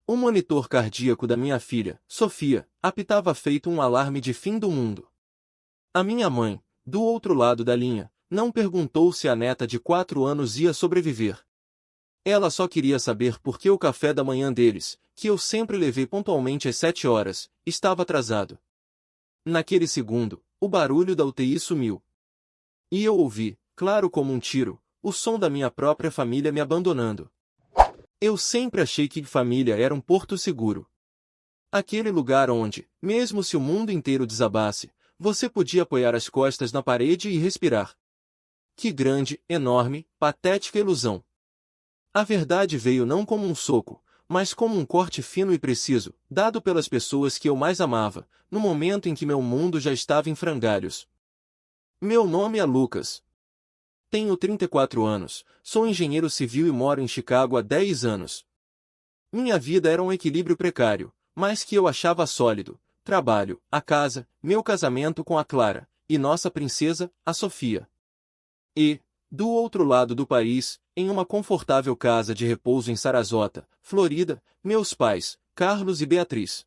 O monitor cardíaco da minha filha, Sofia, apitava feito um alarme de fim do mundo. A minha mãe, do outro lado da linha, não perguntou se a neta de 4 anos ia sobreviver. Ela só queria saber por que o café da manhã deles, que eu sempre levei pontualmente às 7 horas, estava atrasado. Naquele segundo, o barulho da UTI sumiu. E eu ouvi, claro como um tiro, o som da minha própria família me abandonando. Eu sempre achei que família era um porto seguro. Aquele lugar onde, mesmo se o mundo inteiro desabasse, você podia apoiar as costas na parede e respirar. Que grande, enorme, patética ilusão! A verdade veio não como um soco, mas como um corte fino e preciso, dado pelas pessoas que eu mais amava, no momento em que meu mundo já estava em frangalhos. Meu nome é Lucas. Tenho 34 anos, sou engenheiro civil e moro em Chicago há 10 anos. Minha vida era um equilíbrio precário, mas que eu achava sólido: trabalho, a casa, meu casamento com a Clara, e nossa princesa, a Sofia. E, do outro lado do país, em uma confortável casa de repouso em Sarasota, Florida, meus pais, Carlos e Beatriz.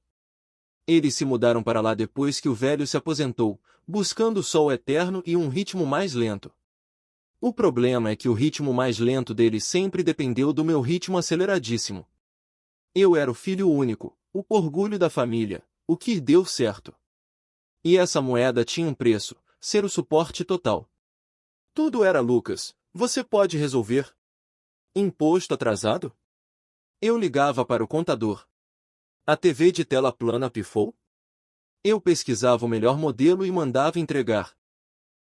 Eles se mudaram para lá depois que o velho se aposentou, buscando o sol eterno e um ritmo mais lento. O problema é que o ritmo mais lento dele sempre dependeu do meu ritmo aceleradíssimo. Eu era o filho único, o orgulho da família, o que deu certo. E essa moeda tinha um preço: ser o suporte total. Tudo era Lucas, você pode resolver? Imposto atrasado? Eu ligava para o contador. A TV de tela plana pifou? Eu pesquisava o melhor modelo e mandava entregar.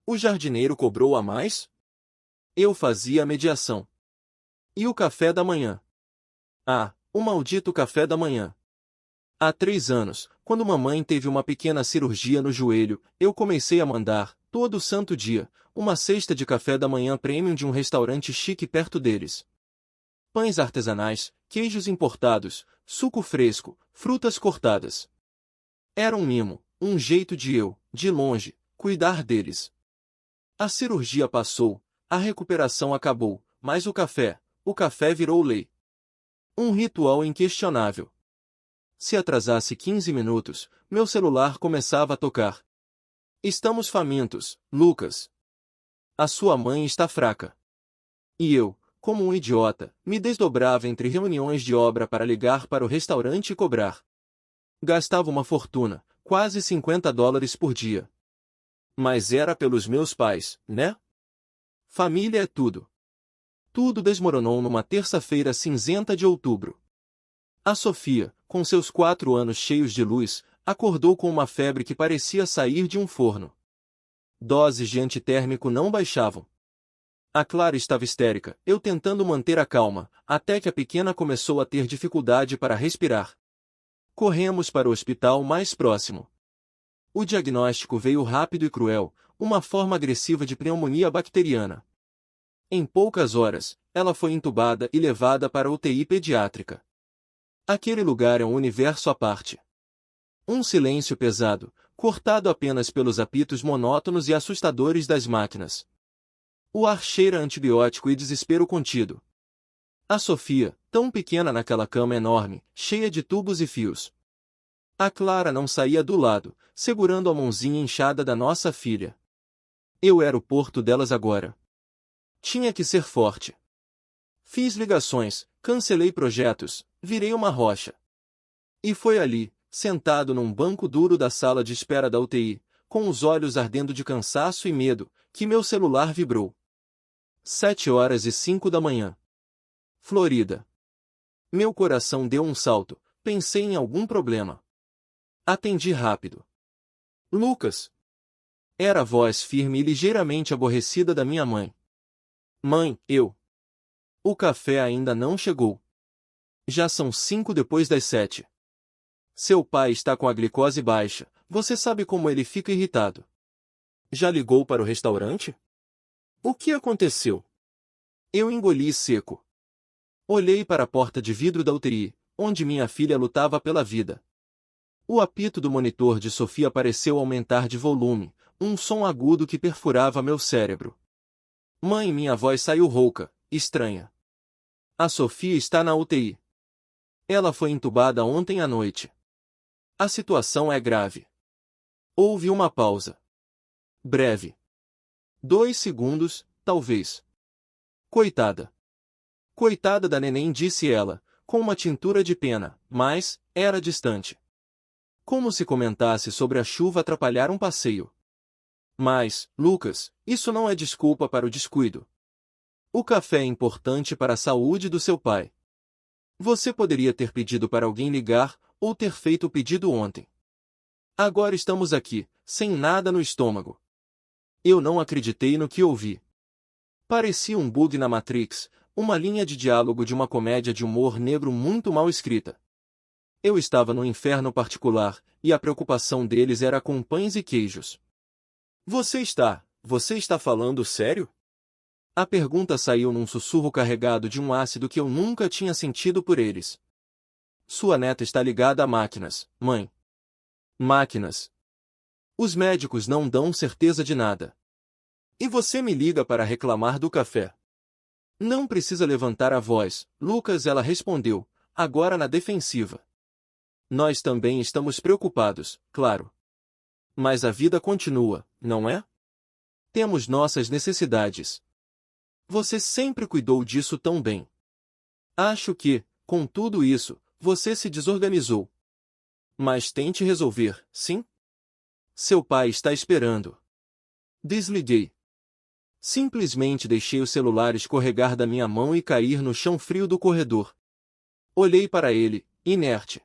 O jardineiro cobrou a mais? Eu fazia a mediação. E o café da manhã? Ah, o maldito café da manhã. Há 3 anos, quando mamãe teve uma pequena cirurgia no joelho, eu comecei a mandar, todo santo dia, uma cesta de café da manhã premium de um restaurante chique perto deles. Pães artesanais, queijos importados, suco fresco, frutas cortadas. Era um mimo, um jeito de eu, de longe, cuidar deles. A cirurgia passou, a recuperação acabou, mas o café virou lei. Um ritual inquestionável. Se atrasasse 15 minutos, meu celular começava a tocar. Estamos famintos, Lucas. A sua mãe está fraca. E eu, como um idiota, me desdobrava entre reuniões de obra para ligar para o restaurante e cobrar. Gastava uma fortuna, quase $50 por dia. Mas era pelos meus pais, né? Família é tudo. Tudo desmoronou numa terça-feira cinzenta de outubro. A Sofia, com seus 4 anos cheios de luz, acordou com uma febre que parecia sair de um forno. Doses de antitérmico não baixavam. A Clara estava histérica, eu tentando manter a calma, até que a pequena começou a ter dificuldade para respirar. Corremos para o hospital mais próximo. O diagnóstico veio rápido e cruel: uma forma agressiva de pneumonia bacteriana. Em poucas horas, ela foi entubada e levada para a UTI pediátrica. Aquele lugar é um universo à parte. Um silêncio pesado, cortado apenas pelos apitos monótonos e assustadores das máquinas. O ar cheira a antibiótico e desespero contido. A Sofia, tão pequena naquela cama enorme, cheia de tubos e fios. A Clara não saía do lado, segurando a mãozinha inchada da nossa filha. Eu era o porto delas agora. Tinha que ser forte. Fiz ligações, cancelei projetos, virei uma rocha. E foi ali, sentado num banco duro da sala de espera da UTI, com os olhos ardendo de cansaço e medo, que meu celular vibrou. 7h05 da manhã. Florida. Meu coração deu um salto, pensei em algum problema. Atendi rápido. Lucas. Era a voz firme e ligeiramente aborrecida da minha mãe. Mãe, eu. O café ainda não chegou. Já são 5 depois das 7. Seu pai está com a glicose baixa, você sabe como ele fica irritado. Já ligou para o restaurante? O que aconteceu? Eu engoli seco. Olhei para a porta de vidro da UTI, onde minha filha lutava pela vida. O apito do monitor de Sofia pareceu aumentar de volume, um som agudo que perfurava meu cérebro. Mãe, minha voz saiu rouca, estranha. A Sofia está na UTI. Ela foi entubada ontem à noite. A situação é grave. Houve uma pausa. Breve. 2 segundos, talvez. Coitada. Coitada da neném, disse ela, com uma tintura de pena, mas era distante. Como se comentasse sobre a chuva atrapalhar um passeio. Mas, Lucas, isso não é desculpa para o descuido. O café é importante para a saúde do seu pai. Você poderia ter pedido para alguém ligar, ou ter feito o pedido ontem. Agora estamos aqui, sem nada no estômago. Eu não acreditei no que ouvi. Parecia um bug na Matrix, uma linha de diálogo de uma comédia de humor negro muito mal escrita. Eu estava no inferno particular, e a preocupação deles era com pães e queijos. Você está falando sério? A pergunta saiu num sussurro carregado de um ácido que eu nunca tinha sentido por eles. Sua neta está ligada a máquinas, mãe. Máquinas. Os médicos não dão certeza de nada. E você me liga para reclamar do café. Não precisa levantar a voz, Lucas, ela respondeu, agora na defensiva. Nós também estamos preocupados, claro. Mas a vida continua, não é? Temos nossas necessidades. Você sempre cuidou disso tão bem. Acho que, com tudo isso, você se desorganizou. Mas tente resolver, sim? Seu pai está esperando. Desliguei. Simplesmente deixei o celular escorregar da minha mão e cair no chão frio do corredor. Olhei para ele, inerte.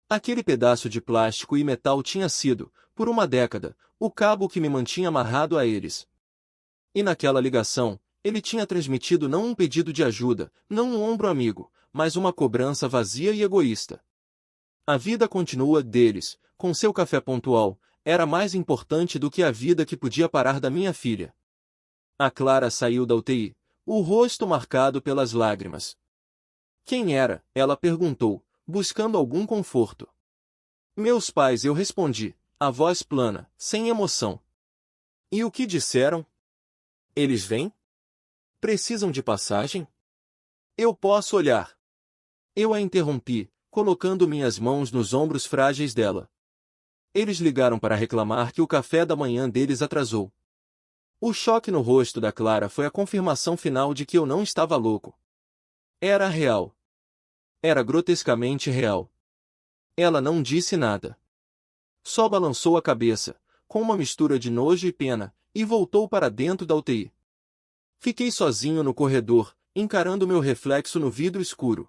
Aquele pedaço de plástico e metal tinha sido, por uma década, o cabo que me mantinha amarrado a eles. E naquela ligação, ele tinha transmitido não um pedido de ajuda, não um ombro amigo, mas uma cobrança vazia e egoísta. A vida continua deles, com seu café pontual, era mais importante do que a vida que podia parar da minha filha. A Clara saiu da UTI, o rosto marcado pelas lágrimas. Quem era? Ela perguntou, buscando algum conforto. Meus pais, eu respondi, a voz plana, sem emoção. E o que disseram? Eles vêm? Precisam de passagem? Eu posso olhar. Eu a interrompi, colocando minhas mãos nos ombros frágeis dela. Eles ligaram para reclamar que o café da manhã deles atrasou. O choque no rosto da Clara foi a confirmação final de que eu não estava louco. Era real. Era grotescamente real. Ela não disse nada. Só balançou a cabeça, com uma mistura de nojo e pena, e voltou para dentro da UTI. Fiquei sozinho no corredor, encarando meu reflexo no vidro escuro.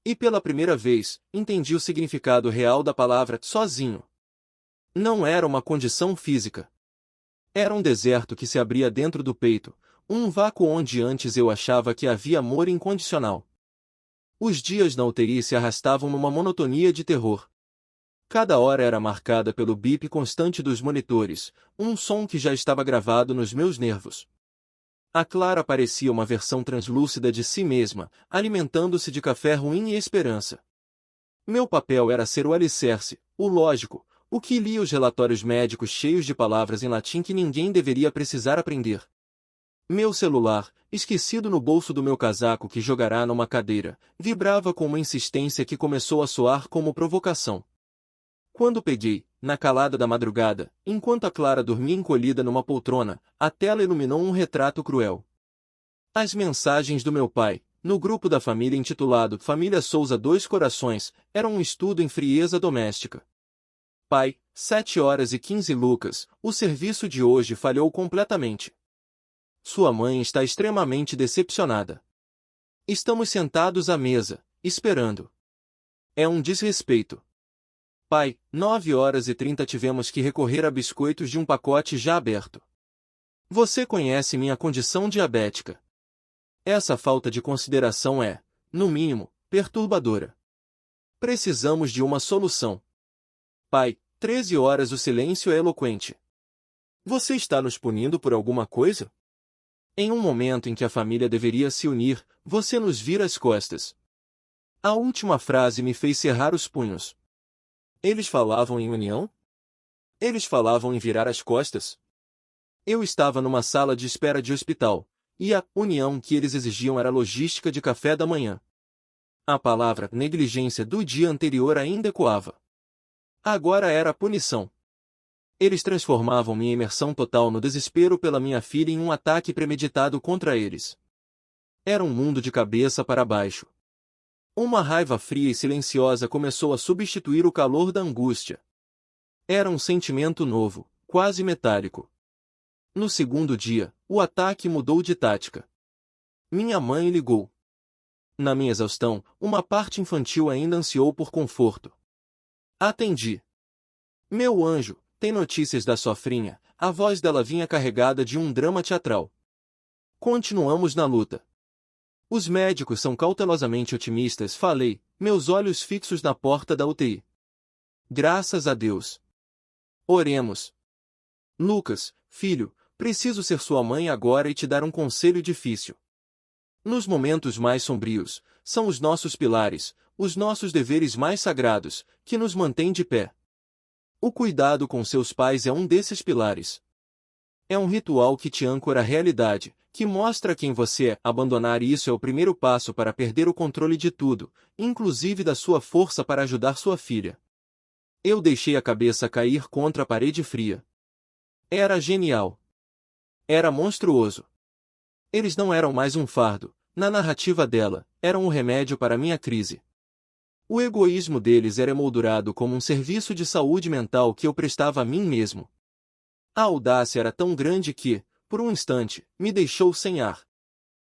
E pela primeira vez, entendi o significado real da palavra sozinho. Não era uma condição física. Era um deserto que se abria dentro do peito, um vácuo onde antes eu achava que havia amor incondicional. Os dias na UTI se arrastavam numa monotonia de terror. Cada hora era marcada pelo bip constante dos monitores, um som que já estava gravado nos meus nervos. A Clara parecia uma versão translúcida de si mesma, alimentando-se de café ruim e esperança. Meu papel era ser o alicerce, o lógico, o que lia os relatórios médicos cheios de palavras em latim que ninguém deveria precisar aprender. Meu celular, esquecido no bolso do meu casaco que jogará numa cadeira, vibrava com uma insistência que começou a soar como provocação. Quando peguei, na calada da madrugada, enquanto a Clara dormia encolhida numa poltrona, a tela iluminou um retrato cruel. As mensagens do meu pai, no grupo da família intitulado Família Souza Dois Corações, eram um estudo em frieza doméstica. Pai, 7h15 Lucas, o serviço de hoje falhou completamente. Sua mãe está extremamente decepcionada. Estamos sentados à mesa, esperando. É um desrespeito. Pai, 9h30 tivemos que recorrer a biscoitos de um pacote já aberto. Você conhece minha condição diabética. Essa falta de consideração é, no mínimo, perturbadora. Precisamos de uma solução. Pai, 13h o silêncio é eloquente. Você está nos punindo por alguma coisa? Em um momento em que a família deveria se unir, você nos vira as costas. A última frase me fez cerrar os punhos. Eles falavam em união? Eles falavam em virar as costas? Eu estava numa sala de espera de hospital, e a união que eles exigiam era logística de café da manhã. A palavra negligência do dia anterior ainda ecoava. Agora era a punição. Eles transformavam minha imersão total no desespero pela minha filha em um ataque premeditado contra eles. Era um mundo de cabeça para baixo. Uma raiva fria e silenciosa começou a substituir o calor da angústia. Era um sentimento novo, quase metálico. No segundo dia, o ataque mudou de tática. Minha mãe ligou. Na minha exaustão, uma parte infantil ainda ansiou por conforto. Atendi. Meu anjo, tem notícias da sofrinha? A voz dela vinha carregada de um drama teatral. Continuamos na luta. Os médicos são cautelosamente otimistas, falei, meus olhos fixos na porta da UTI. Graças a Deus. Oremos. Lucas, filho, preciso ser sua mãe agora e te dar um conselho difícil. Nos momentos mais sombrios, são os nossos pilares, os nossos deveres mais sagrados, que nos mantêm de pé. O cuidado com seus pais é um desses pilares. É um ritual que te âncora à realidade, que mostra quem você é. Abandonar isso é o primeiro passo para perder o controle de tudo, inclusive da sua força para ajudar sua filha. Eu deixei a cabeça cair contra a parede fria. Era genial. Era monstruoso. Eles não eram mais um fardo, na narrativa dela, eram um remédio para minha crise. O egoísmo deles era emoldurado como um serviço de saúde mental que eu prestava a mim mesmo. A audácia era tão grande que, por um instante, me deixou sem ar.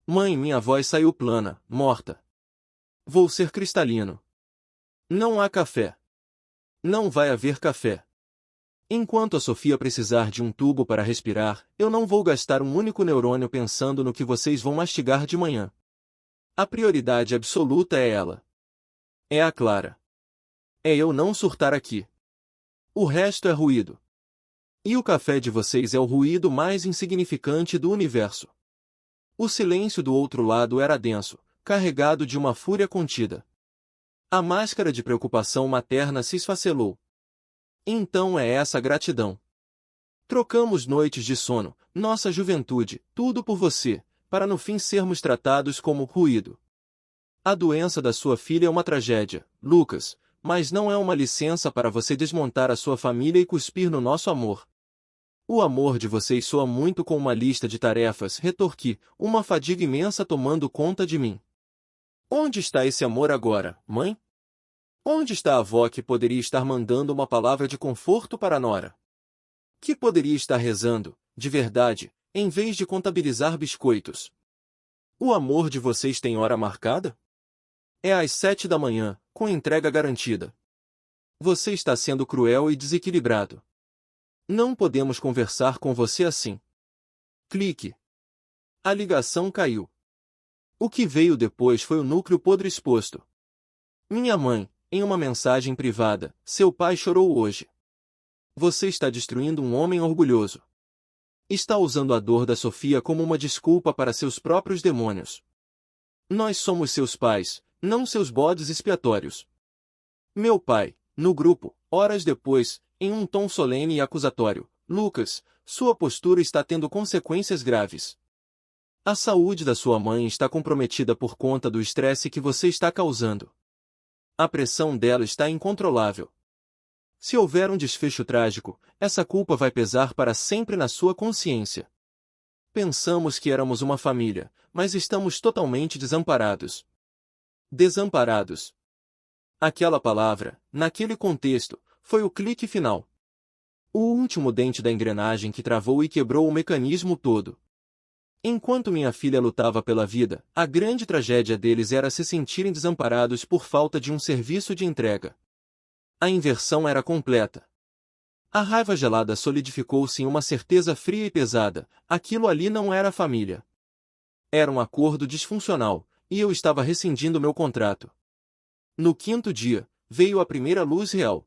Mãe, minha voz saiu plana, morta. Vou ser cristalino. Não há café. Não vai haver café. Enquanto a Sofia precisar de um tubo para respirar, eu não vou gastar um único neurônio pensando no que vocês vão mastigar de manhã. A prioridade absoluta é ela. É a Clara. É eu não surtar aqui. O resto é ruído. E o café de vocês é o ruído mais insignificante do universo. O silêncio do outro lado era denso, carregado de uma fúria contida. A máscara de preocupação materna se esfacelou. Então é essa gratidão. Trocamos noites de sono, nossa juventude, tudo por você, para no fim sermos tratados como ruído. A doença da sua filha é uma tragédia, Lucas, mas não é uma licença para você desmontar a sua família e cuspir no nosso amor. O amor de vocês soa muito com uma lista de tarefas, retorqui, uma fadiga imensa tomando conta de mim. Onde está esse amor agora, mãe? Onde está a avó que poderia estar mandando uma palavra de conforto para a nora? Que poderia estar rezando, de verdade, em vez de contabilizar biscoitos? O amor de vocês tem hora marcada? É às 7 da manhã, com entrega garantida. Você está sendo cruel e desequilibrado. Não podemos conversar com você assim. Clique. A ligação caiu. O que veio depois foi o núcleo podre exposto. Minha mãe, em uma mensagem privada, seu pai chorou hoje. Você está destruindo um homem orgulhoso. Está usando a dor da Sofia como uma desculpa para seus próprios demônios. Nós somos seus pais, não seus bodes expiatórios. Meu pai, no grupo, horas depois, em um tom solene e acusatório, Lucas, sua postura está tendo consequências graves. A saúde da sua mãe está comprometida por conta do estresse que você está causando. A pressão dela está incontrolável. Se houver um desfecho trágico, essa culpa vai pesar para sempre na sua consciência. Pensamos que éramos uma família, mas estamos totalmente desamparados. Desamparados. Aquela palavra, naquele contexto, foi o clique final. O último dente da engrenagem que travou e quebrou o mecanismo todo. Enquanto minha filha lutava pela vida, a grande tragédia deles era se sentirem desamparados por falta de um serviço de entrega. A inversão era completa. A raiva gelada solidificou-se em uma certeza fria e pesada, aquilo ali não era família. Era um acordo disfuncional, e eu estava rescindindo meu contrato. No quinto dia, veio a primeira luz real.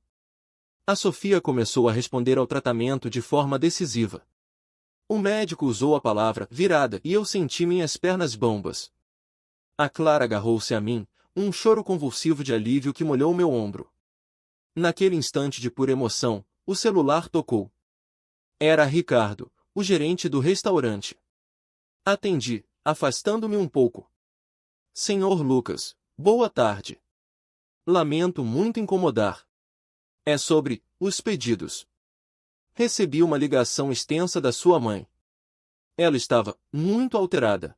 A Sofia começou a responder ao tratamento de forma decisiva. O médico usou a palavra virada e eu senti minhas pernas bambas. A Clara agarrou-se a mim, um choro convulsivo de alívio que molhou meu ombro. Naquele instante de pura emoção, o celular tocou. Era Ricardo, o gerente do restaurante. Atendi, afastando-me um pouco. Senhor Lucas, Boa tarde. Lamento muito incomodar. É sobre os pedidos. Recebi uma ligação extensa da sua mãe. Ela estava muito alterada.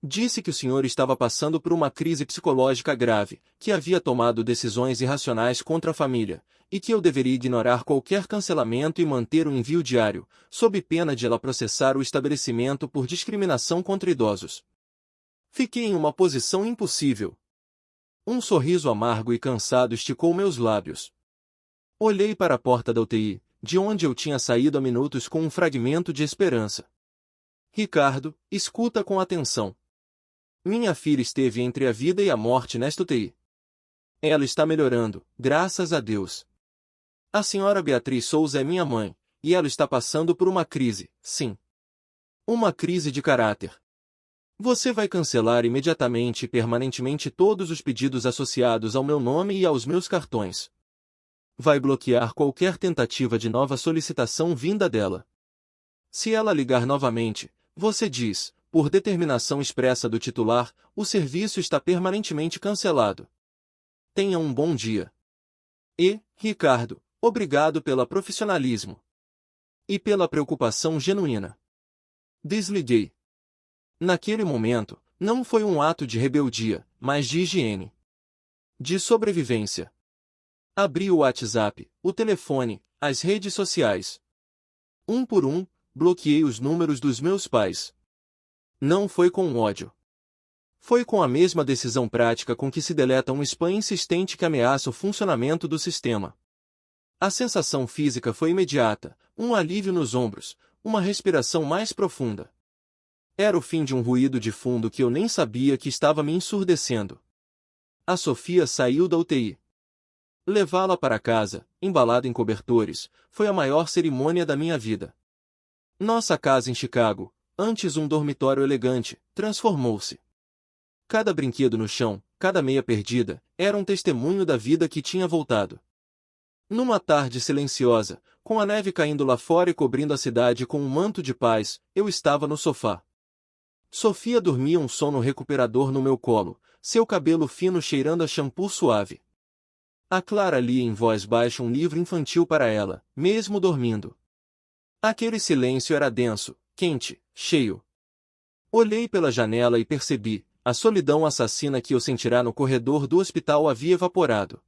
Disse que o senhor estava passando por uma crise psicológica grave, que havia tomado decisões irracionais contra a família, e que eu deveria ignorar qualquer cancelamento e manter o envio diário, sob pena de ela processar o estabelecimento por discriminação contra idosos. Fiquei em uma posição impossível. Um sorriso amargo e cansado esticou meus lábios. Olhei para a porta da UTI, de onde eu tinha saído há minutos com um fragmento de esperança. Ricardo, escuta com atenção. Minha filha esteve entre a vida e a morte nesta UTI. Ela está melhorando, graças a Deus. A senhora Beatriz Souza é minha mãe, e ela está passando por uma crise, sim. Uma crise de caráter. Você vai cancelar imediatamente e permanentemente todos os pedidos associados ao meu nome e aos meus cartões. Vai bloquear qualquer tentativa de nova solicitação vinda dela. Se ela ligar novamente, você diz, por determinação expressa do titular, o serviço está permanentemente cancelado. Tenha um bom dia. E, Ricardo, obrigado pelo profissionalismo. E pela preocupação genuína. Desliguei. Naquele momento, não foi um ato de rebeldia, mas de higiene. De sobrevivência. Abri o WhatsApp, o telefone, as redes sociais. Um por um, bloqueei os números dos meus pais. Não foi com ódio. Foi com a mesma decisão prática com que se deleta um spam insistente que ameaça o funcionamento do sistema. A sensação física foi imediata, um alívio nos ombros, uma respiração mais profunda. Era o fim de um ruído de fundo que eu nem sabia que estava me ensurdecendo. A Sofia saiu da UTI. Levá-la para casa, embalada em cobertores, foi a maior cerimônia da minha vida. Nossa casa em Chicago, antes um dormitório elegante, transformou-se. Cada brinquedo no chão, cada meia perdida, era um testemunho da vida que tinha voltado. Numa tarde silenciosa, com a neve caindo lá fora e cobrindo a cidade com um manto de paz, eu estava no sofá. Sofia dormia um sono recuperador no meu colo, seu cabelo fino cheirando a shampoo suave. A Clara lia em voz baixa um livro infantil para ela, mesmo dormindo. Aquele silêncio era denso, quente, cheio. Olhei pela janela e percebi, a solidão assassina que eu sentirá no corredor do hospital havia evaporado.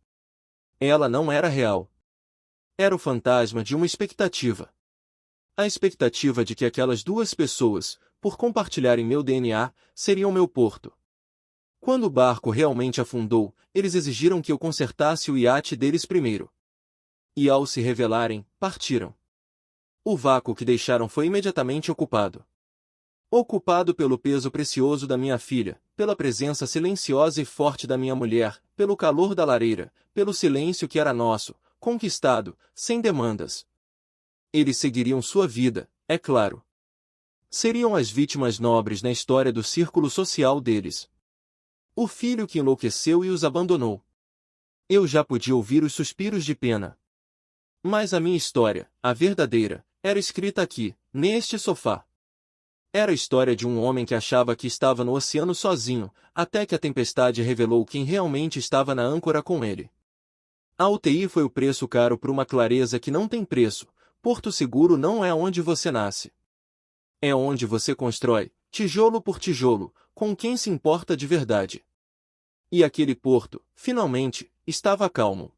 Ela não era real. Era o fantasma de uma expectativa. A expectativa de que aquelas duas pessoas, por compartilharem meu DNA, seriam meu porto. Quando o barco realmente afundou, eles exigiram que eu consertasse o iate deles primeiro. E ao se revelarem, partiram. O vácuo que deixaram foi imediatamente ocupado. Ocupado pelo peso precioso da minha filha, pela presença silenciosa e forte da minha mulher, pelo calor da lareira, pelo silêncio que era nosso, conquistado, sem demandas. Eles seguiriam sua vida, é claro. Seriam as vítimas nobres na história do círculo social deles. O filho que enlouqueceu e os abandonou. Eu já podia ouvir os suspiros de pena. Mas a minha história, a verdadeira, era escrita aqui, neste sofá. Era a história de um homem que achava que estava no oceano sozinho, até que a tempestade revelou quem realmente estava na âncora com ele. A UTI foi o preço caro por uma clareza que não tem preço. Porto seguro não é onde você nasce. É onde você constrói, tijolo por tijolo, com quem se importa de verdade. E aquele porto, finalmente, estava calmo.